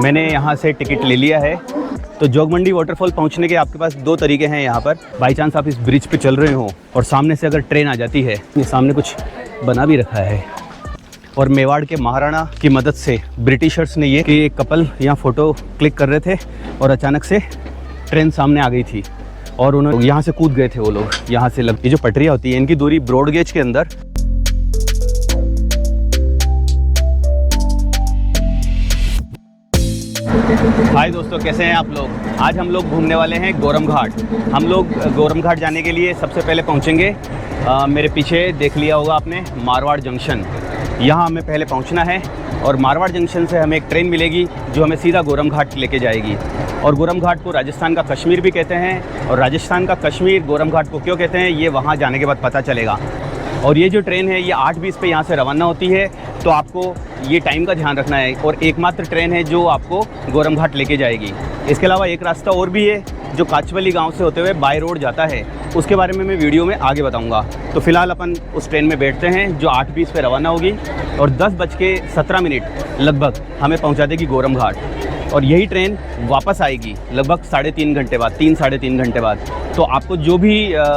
मैंने यहाँ से टिकट ले लिया है। तो जोगमंडी वाटरफॉल पहुँचने के आपके पास दो तरीके हैं यहाँ पर। बाई चांस आप इस ब्रिज पे चल रहे हो और सामने से अगर ट्रेन आ जाती है, ये सामने कुछ बना भी रखा है और मेवाड़ के महाराणा की मदद से ब्रिटिशर्स ने ये कि एक कपल यहाँ फ़ोटो क्लिक कर रहे थे और अचानक से ट्रेन सामने आ गई थी और उन्होंने यहाँ से कूद गए थे वो लोग। यहाँ से ये जो पटरियाँ होती हैं इनकी दूरी ब्रॉड गेज के अंदर। हाय दोस्तों, कैसे हैं आप लोग। आज हम लोग घूमने वाले हैं गोरम घाट। हम लोग गोरम घाट जाने के लिए सबसे पहले पहुंचेंगे, मेरे पीछे देख लिया होगा आपने, मारवाड़ जंक्शन। यहाँ हमें पहले पहुंचना है और मारवाड़ जंक्शन से हमें एक ट्रेन मिलेगी जो हमें सीधा गोरम घाट लेके जाएगी। और गोरम घाट को राजस्थान का कश्मीर भी कहते हैं और राजस्थान का कश्मीर गोरम घाट को क्यों कहते हैं ये वहाँ जाने के बाद पता चलेगा। और ये जो ट्रेन है ये 8:20 पे यहाँ से रवाना होती है, तो आपको ये टाइम का ध्यान रखना है। और एकमात्र ट्रेन है जो आपको गोरम घाट लेके जाएगी। इसके अलावा एक रास्ता और भी है जो काचवली गांव से होते हुए बाय रोड जाता है, उसके बारे में मैं वीडियो में आगे बताऊंगा। तो फिलहाल अपन उस ट्रेन में बैठते हैं जो 8:20 पे रवाना होगी और 10:17 लगभग हमें पहुंचा देगी गोरम घाट। और यही ट्रेन वापस आएगी लगभग 3.5 घंटे बाद, 3-3.5 घंटे बाद। तो आपको जो भी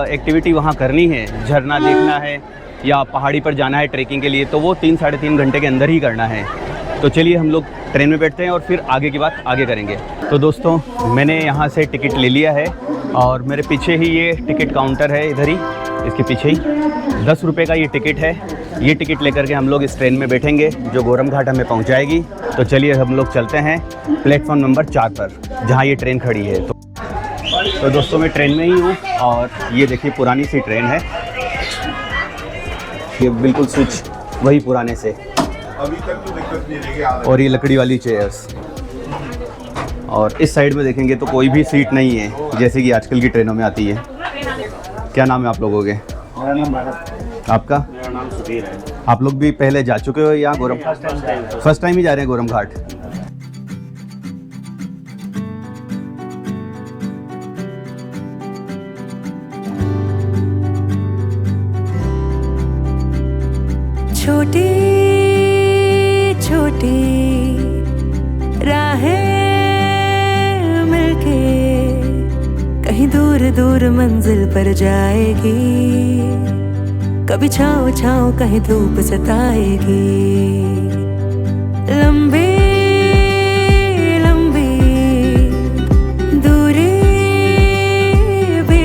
एक्टिविटी वहाँ करनी है, झरना देखना है या पहाड़ी पर जाना है ट्रैकिंग के लिए, तो वो 3-3.5 घंटे के अंदर ही करना है। तो चलिए हम लोग ट्रेन में बैठते हैं और फिर आगे की बात आगे करेंगे। तो दोस्तों, मैंने यहाँ से टिकट ले लिया है और मेरे पीछे ही ये टिकट काउंटर है, इधर ही इसके पीछे ही 10 रुपये का ये टिकट है। ये टिकट लेकर के हम लोग इस ट्रेन में बैठेंगे जो गोरम घाट हमें पहुँचाएगी। तो चलिए हम लोग चलते हैं प्लेटफॉर्म नंबर 4 पर जहाँ ये ट्रेन खड़ी है। तो दोस्तों, मैं ट्रेन में ही हूँ और ये देखिए पुरानी सी ट्रेन है, ये बिल्कुल स्विच वही पुराने से। अभी तक तो दिक्कत नहीं रही। और ये लकड़ी वाली चेयर्स। और इस साइड में देखेंगे तो कोई भी सीट नहीं है जैसे कि आजकल की ट्रेनों में आती है। क्या नाम है आप लोगों के? मेरा नाम भारत। आपका? मेरा नाम सुधीर है। आप लोग भी पहले जा चुके हो यहाँ गोरम? फर्स्ट टाइम ही जा रहे हैं गोरम घाट। छोटी छोटी राहें मिलके कहीं दूर दूर मंजिल पर जाएगी। कभी छाँव छाँव कहीं धूप सताएगी। लंबी लंबी दूरी भी।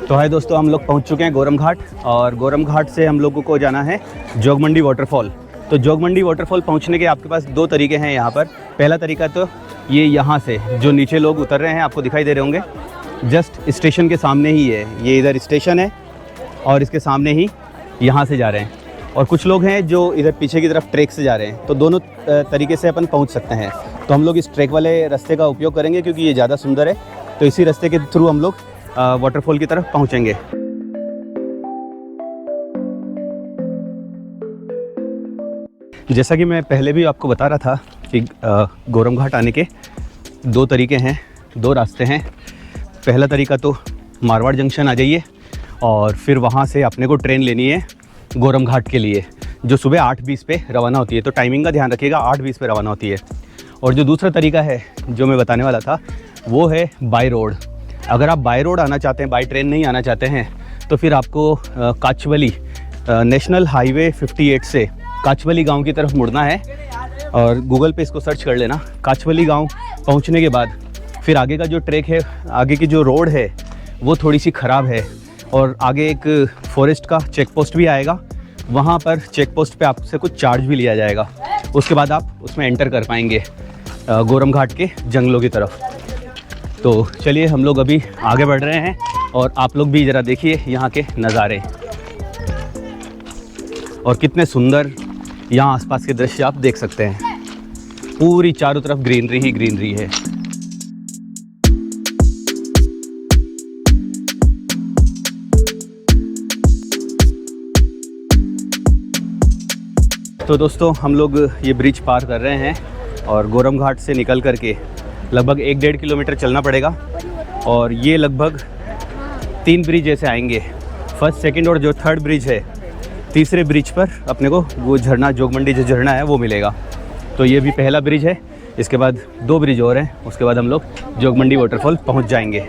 तो है दोस्तों, हम लोग पहुंच चुके हैं गोरम घाट और गोरम घाट से हम लोगों को जाना है जोगमंडी वाटरफॉल। तो जोगमंडी वाटरफॉल पहुंचने के आपके पास दो तरीके हैं यहाँ पर। पहला तरीका तो ये यहाँ से जो नीचे लोग उतर रहे हैं आपको दिखाई दे रहे होंगे, जस्ट स्टेशन के सामने ही है। ये इधर स्टेशन है और इसके सामने ही यहाँ से जा रहे हैं। और कुछ लोग हैं जो इधर पीछे की तरफ ट्रैक से जा रहे हैं। तो दोनों तरीके से अपन पहुँच सकते हैं। तो हम लोग इस ट्रैक वाले रास्ते का उपयोग करेंगे क्योंकि ये ज़्यादा सुंदर है। तो इसी रास्ते के थ्रू हम लोग वाटरफॉल की तरफ पहुँचेंगे। जैसा कि मैं पहले भी आपको बता रहा था कि गोरम घाट आने के दो तरीके हैं, दो रास्ते हैं। पहला तरीका तो मारवाड़ जंक्शन आ जाइए और फिर वहाँ से अपने को ट्रेन लेनी है गोरम घाट के लिए जो सुबह 8:20 पे रवाना होती है। तो टाइमिंग का ध्यान रखिएगा, 8:20 पे रवाना होती है। और जो दूसरा तरीका है जो मैं बताने वाला था वो है बाय रोड। अगर आप बाय रोड आना चाहते हैं, बाय ट्रेन नहीं आना चाहते हैं, तो फिर आपको काचवली नेशनल हाईवे 58 से काचवली गांव की तरफ मुड़ना है। और गूगल पे इसको सर्च कर लेना। काचवली गांव पहुंचने के बाद फिर आगे का जो ट्रैक है, आगे की जो रोड है वो थोड़ी सी ख़राब है और आगे एक फॉरेस्ट का चेक पोस्ट भी आएगा। वहाँ पर चेक पोस्ट पे आपसे कुछ चार्ज भी लिया जाएगा। उसके बाद आप उसमें एंटर कर पाएंगे गोरम घाट के जंगलों की तरफ। तो चलिए हम लोग अभी आगे बढ़ रहे हैं और आप लोग भी ज़रा देखिए यहाँ के नज़ारे और कितने सुंदर यहाँ आसपास के दृश्य आप देख सकते हैं। पूरी चारों तरफ ग्रीनरी ही ग्रीनरी है। तो दोस्तों, हम लोग ये ब्रिज पार कर रहे हैं और गोरम घाट से निकल करके लगभग 1-1.5 किलोमीटर चलना पड़ेगा। और ये लगभग 3 ब्रिज ऐसे आएंगे, फर्स्ट, सेकंड और जो थर्ड ब्रिज है, तीसरे ब्रिज पर अपने को वो झरना, जोगमंडी जो झरना है वो मिलेगा। तो ये भी पहला ब्रिज है, इसके बाद 2 ब्रिज और हैं, उसके बाद हम लोग जोगमंडी वाटरफॉल पहुंच जाएंगे।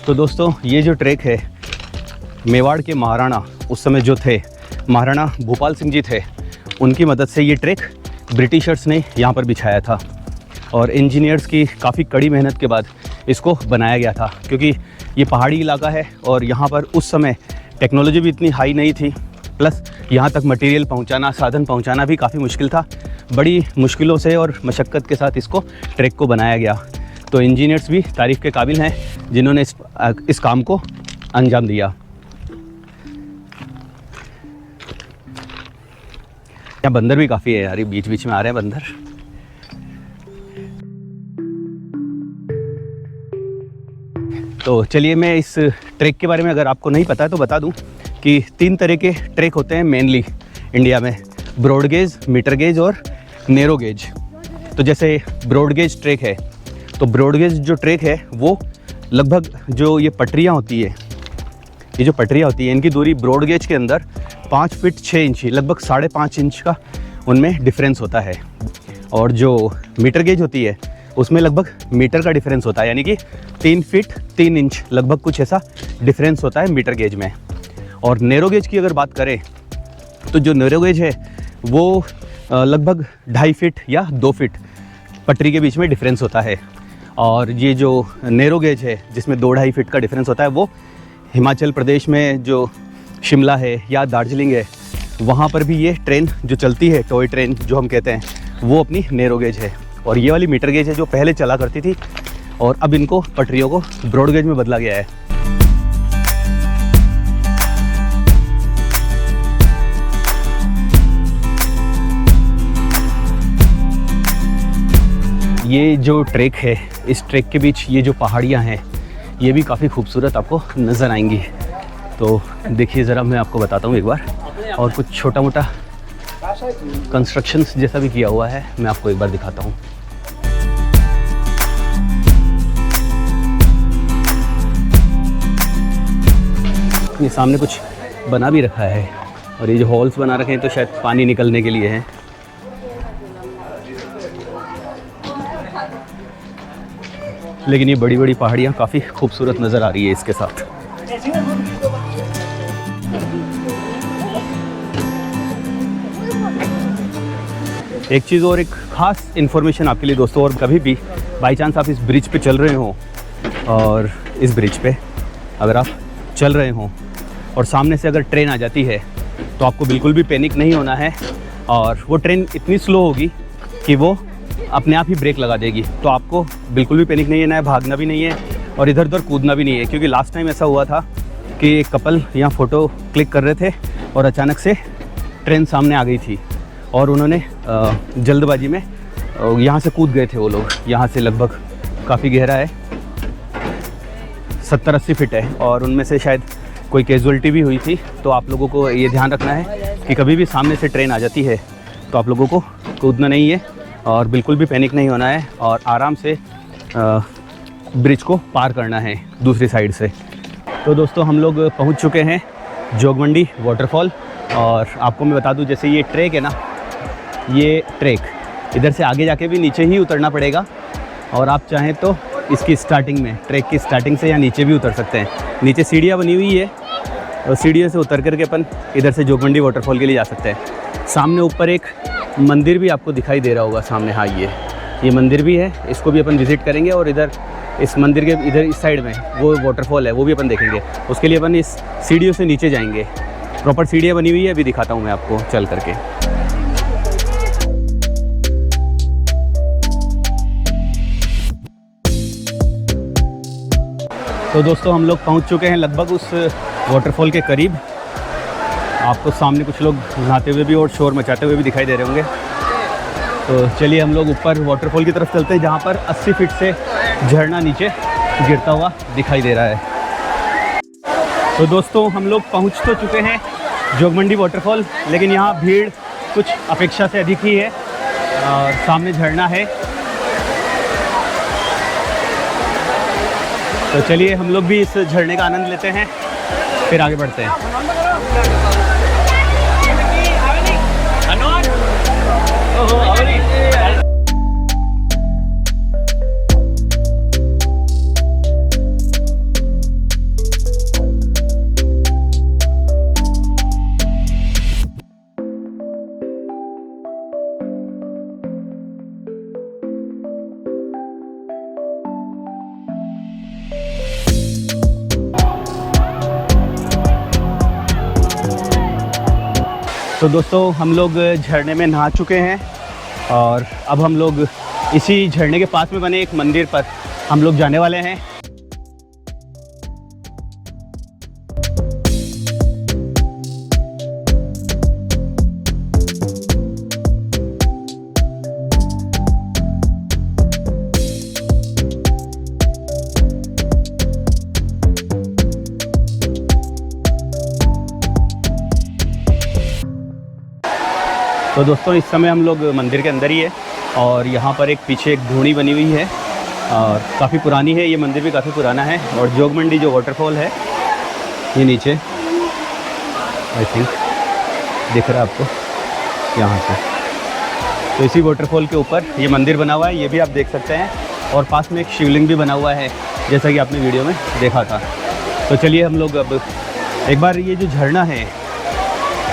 तो दोस्तों ये जो ट्रैक है, मेवाड़ के महाराणा उस समय जो थे, महाराणा भूपाल सिंह जी थे, उनकी मदद से ये ट्रैक ब्रिटिशर्स ने यहाँ पर बिछाया था और इंजीनियर्स की काफ़ी कड़ी मेहनत के बाद इसको बनाया गया था, क्योंकि ये पहाड़ी इलाका है और यहाँ पर उस समय टेक्नोलॉजी भी इतनी हाई नहीं थी, प्लस यहाँ तक मटेरियल पहुँचाना, साधन पहुँचाना भी काफ़ी मुश्किल था। बड़ी मुश्किलों से और मशक्क़त के साथ इसको ट्रैक को बनाया गया। तो इंजीनियर्स भी तारीफ़ के काबिल हैं जिन्होंने इस काम को अंजाम दिया। यहाँ बंदर भी काफ़ी है यार, बीच बीच में आ रहे हैं बंदर। तो चलिए मैं इस ट्रैक के बारे में, अगर आपको नहीं पता है तो बता दूं कि 3 तरह के ट्रैक होते हैं मेनली इंडिया में, ब्रॉड गेज, मीटर गेज और नैरो गेज। तो जैसे ब्रॉड गेज ट्रैक है, तो ब्रॉड गेज जो ट्रैक है वो लगभग जो ये पटरियाँ होती है, ये जो पटरियाँ होती है, इनकी दूरी ब्रॉड गेज के अंदर 5 फीट 6 इंच, लगभग 5.5 इंच का उनमें डिफरेंस होता है। और जो मीटर गेज होती है उसमें लगभग मीटर का डिफरेंस होता है, यानी कि 3 फीट 3 इंच लगभग कुछ ऐसा डिफरेंस होता है मीटर गेज में। और नैरो गेज की अगर बात करें तो जो नैरो गेज है वो लगभग 2.5 फीट या 2 फीट पटरी के बीच में डिफरेंस होता है। और ये जो नैरो गेज है जिसमें 2-2.5 फीट का डिफरेंस होता है, वो हिमाचल प्रदेश में जो शिमला है या दार्जिलिंग है, वहाँ पर भी ये ट्रेन जो चलती है, टॉय ट्रेन जो हम कहते हैं, वो अपनी नैरो गेज है। और ये वाली मीटर गेज है जो पहले चला करती थी और अब इनको पटरियों को ब्रॉड गेज में बदला गया है। ये जो ट्रैक है, इस ट्रैक के बीच ये जो पहाड़ियाँ हैं, ये भी काफ़ी खूबसूरत आपको नज़र आएंगी। तो देखिए ज़रा, मैं आपको बताता हूँ एक बार, और कुछ छोटा मोटा कंस्ट्रक्शंस जैसा भी किया हुआ है, मैं आपको एक बार दिखाता हूँ। ये सामने कुछ बना भी रखा है और ये जो हॉल्स बना रखे हैं तो शायद पानी निकलने के लिए हैं। लेकिन ये बड़ी बड़ी पहाड़ियाँ काफ़ी खूबसूरत नज़र आ रही है इसके साथ। एक चीज़ और, एक ख़ास इन्फॉर्मेशन आपके लिए दोस्तों, और कभी भी बाई चांस आप इस ब्रिज पे चल रहे हो और इस ब्रिज पे अगर आप चल रहे हो और सामने से अगर ट्रेन आ जाती है तो आपको बिल्कुल भी पैनिक नहीं होना है। और वो ट्रेन इतनी स्लो होगी कि वो अपने आप ही ब्रेक लगा देगी, तो आपको बिल्कुल भी पैनिक नहीं है, भागना भी नहीं है और इधर उधर कूदना भी नहीं है। क्योंकि लास्ट टाइम ऐसा हुआ था कि एक कपल यहाँ फ़ोटो क्लिक कर रहे थे और अचानक से ट्रेन सामने आ गई थी और उन्होंने जल्दबाजी में यहाँ से कूद गए थे वो लोग। यहाँ से लगभग काफ़ी गहरा है, 70-80 फीट है और उनमें से शायद कोई कैजुअलिटी भी हुई थी। तो आप लोगों को ये ध्यान रखना है कि कभी भी सामने से ट्रेन आ जाती है तो आप लोगों को कूदना नहीं है और बिल्कुल भी पैनिक नहीं होना है और आराम से ब्रिज को पार करना है दूसरी साइड से। तो दोस्तों हम लोग पहुंच चुके हैं जोगमंडी वाटरफॉल। और आपको मैं बता दूं, जैसे ये ट्रैक है ना, ये ट्रैक इधर से आगे जाके भी नीचे ही उतरना पड़ेगा और आप चाहें तो इसकी स्टार्टिंग में, ट्रैक की स्टार्टिंग से या नीचे भी उतर सकते हैं। नीचे सीढ़ियाँ बनी हुई है और सीढ़ियों से उतर करके अपन इधर से जोगमंडी वाटरफॉल के लिए जा सकते हैं। सामने ऊपर एक मंदिर भी आपको दिखाई दे रहा होगा सामने, हाँ ये मंदिर भी है, इसको भी अपन विज़िट करेंगे। और इधर इस मंदिर के इधर इस साइड में वो वाटरफॉल है, वो भी अपन देखेंगे। उसके लिए अपन इस सीढ़ियों से नीचे जाएंगे, प्रॉपर सीढ़ियाँ बनी हुई है, अभी दिखाता हूँ मैं आपको चल करके। तो दोस्तों हम लोग पहुँच चुके हैं लगभग उस वाटरफॉल के करीब। आपको सामने कुछ लोग नहाते हुए भी और शोर मचाते हुए भी दिखाई दे रहे होंगे। तो चलिए हम लोग ऊपर वाटरफॉल की तरफ चलते हैं, जहाँ पर 80 फीट से झरना नीचे गिरता हुआ दिखाई दे रहा है। तो दोस्तों हम लोग पहुँच तो चुके हैं जोगमंडी वाटरफॉल, लेकिन यहाँ भीड़ कुछ अपेक्षा से अधिक ही है और सामने झरना है। तो चलिए हम लोग भी इस झरने का आनंद लेते हैं, फिर आगे बढ़ते हैं। तो दोस्तों हम लोग झरने में नहा चुके हैं और अब हम लोग इसी झरने के पास में बने एक मंदिर पर हम लोग जाने वाले हैं। तो दोस्तों इस समय हम लोग मंदिर के अंदर ही है और यहाँ पर एक पीछे एक धूणी बनी हुई है और काफ़ी पुरानी है, ये मंदिर भी काफ़ी पुराना है। और जोगमंडी जो वाटरफॉल है ये नीचे आई थिंक दिख रहा है आपको यहाँ से, तो इसी वाटरफॉल के ऊपर ये मंदिर बना हुआ है, ये भी आप देख सकते हैं। और पास में एक शिवलिंग भी बना हुआ है जैसा कि आपने वीडियो में देखा था। तो चलिए हम लोग अब एक बार ये जो झरना है,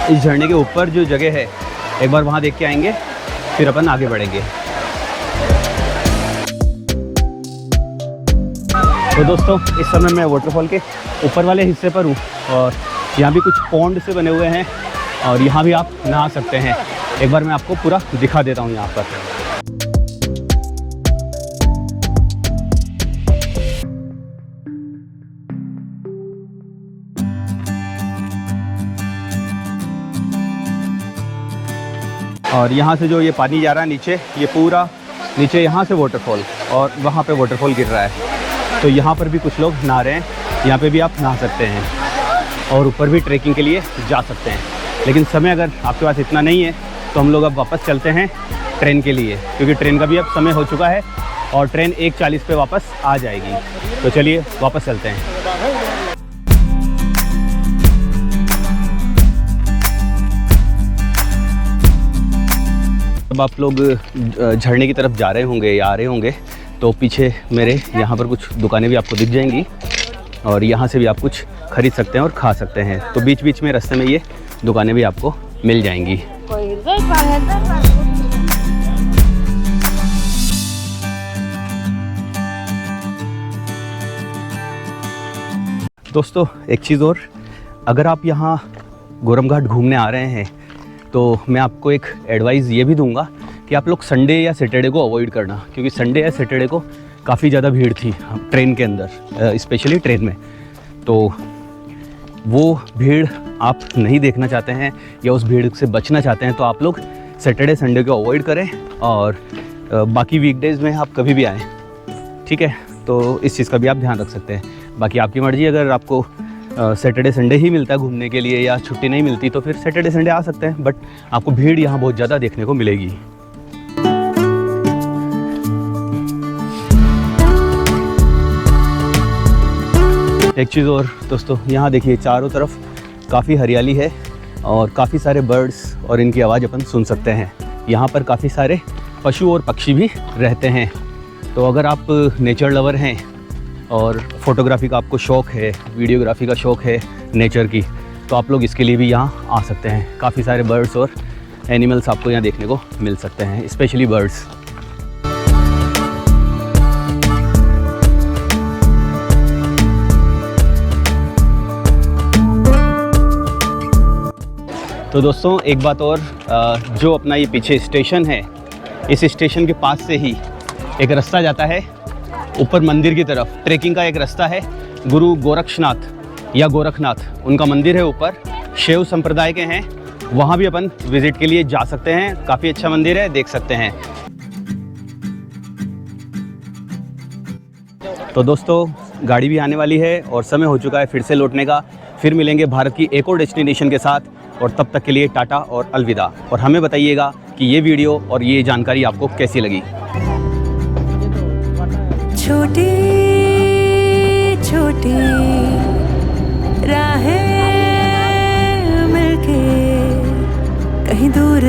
इस झरने के ऊपर जो जगह है एक बार वहाँ देख के आएंगे, फिर अपन आगे बढ़ेंगे। तो दोस्तों इस समय मैं वाटरफॉल के ऊपर वाले हिस्से पर हूँ और यहाँ भी कुछ पॉन्ड से बने हुए हैं और यहाँ भी आप नहा सकते हैं। एक बार मैं आपको पूरा दिखा देता हूँ यहाँ पर। और यहाँ से जो ये पानी जा रहा है नीचे, ये पूरा नीचे यहाँ से वाटरफॉल और वहाँ पे वाटरफॉल गिर रहा है। तो यहाँ पर भी कुछ लोग नहा रहे हैं, यहाँ पे भी आप नहा सकते हैं और ऊपर भी ट्रैकिंग के लिए जा सकते हैं। लेकिन समय अगर आपके पास इतना नहीं है तो हम लोग अब वापस चलते हैं ट्रेन के लिए, क्योंकि ट्रेन का भी अब समय हो चुका है और ट्रेन 1:40 पे वापस आ जाएगी। तो चलिए वापस चलते हैं। अब आप लोग झरने की तरफ जा रहे होंगे या आ रहे होंगे तो पीछे मेरे यहाँ पर कुछ दुकानें भी आपको दिख जाएंगी और यहाँ से भी आप कुछ खरीद सकते हैं और खा सकते हैं। तो बीच बीच में रास्ते में ये दुकानें भी आपको मिल जाएंगी। दोस्तों एक चीज़ और, अगर आप यहाँ गोरम घाट घूमने आ रहे हैं तो मैं आपको एक एडवाइस ये भी दूंगा कि आप लोग संडे या सैटरडे को अवॉइड करना, क्योंकि संडे या सैटरडे को काफ़ी ज़्यादा भीड़ थी ट्रेन के अंदर, स्पेशली ट्रेन में। तो वो भीड़ आप नहीं देखना चाहते हैं या उस भीड़ से बचना चाहते हैं तो आप लोग सैटरडे संडे को अवॉइड करें और बाकी वीकडेज़ में आप कभी भी आएँ, ठीक है। तो इस चीज़ का भी आप ध्यान रख सकते हैं। बाकी आपकी मर्ज़ी, अगर आपको सैटरडे संडे ही मिलता है घूमने के लिए या छुट्टी नहीं मिलती तो फिर सैटरडे संडे आ सकते हैं, बट आपको भीड़ यहाँ बहुत ज़्यादा देखने को मिलेगी। एक चीज़ और दोस्तों, यहाँ देखिए चारों तरफ काफ़ी हरियाली है और काफ़ी सारे बर्ड्स और इनकी आवाज़ अपन सुन सकते हैं। यहाँ पर काफ़ी सारे पशु और पक्षी भी रहते हैं। तो अगर आप नेचर लवर हैं और फोटोग्राफी का आपको शौक़ है, वीडियोग्राफी का शौक़ है नेचर की, तो आप लोग इसके लिए भी यहाँ आ सकते हैं। काफ़ी सारे बर्ड्स और एनिमल्स आपको यहाँ देखने को मिल सकते हैं, स्पेशली बर्ड्स। तो दोस्तों एक बात और, जो अपना ये पीछे स्टेशन है, इस स्टेशन के पास से ही एक रास्ता जाता है ऊपर मंदिर की तरफ। ट्रैकिंग का एक रास्ता है, गुरु गोरक्षनाथ या गोरखनाथ उनका मंदिर है ऊपर, शैव संप्रदाय के हैं। वहाँ भी अपन विज़िट के लिए जा सकते हैं, काफ़ी अच्छा मंदिर है, देख सकते हैं। तो दोस्तों गाड़ी भी आने वाली है और समय हो चुका है फिर से लौटने का। फिर मिलेंगे भारत की एक और डेस्टिनेशन के साथ, और तब तक के लिए टाटा और अलविदा। और हमें बताइएगा कि ये वीडियो और ये जानकारी आपको कैसी लगी। छोटे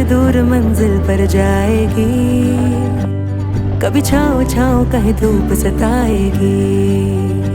दूर मंजिल पर जाएगी, कभी छाँव छाँव कहीं धूप सताएगी।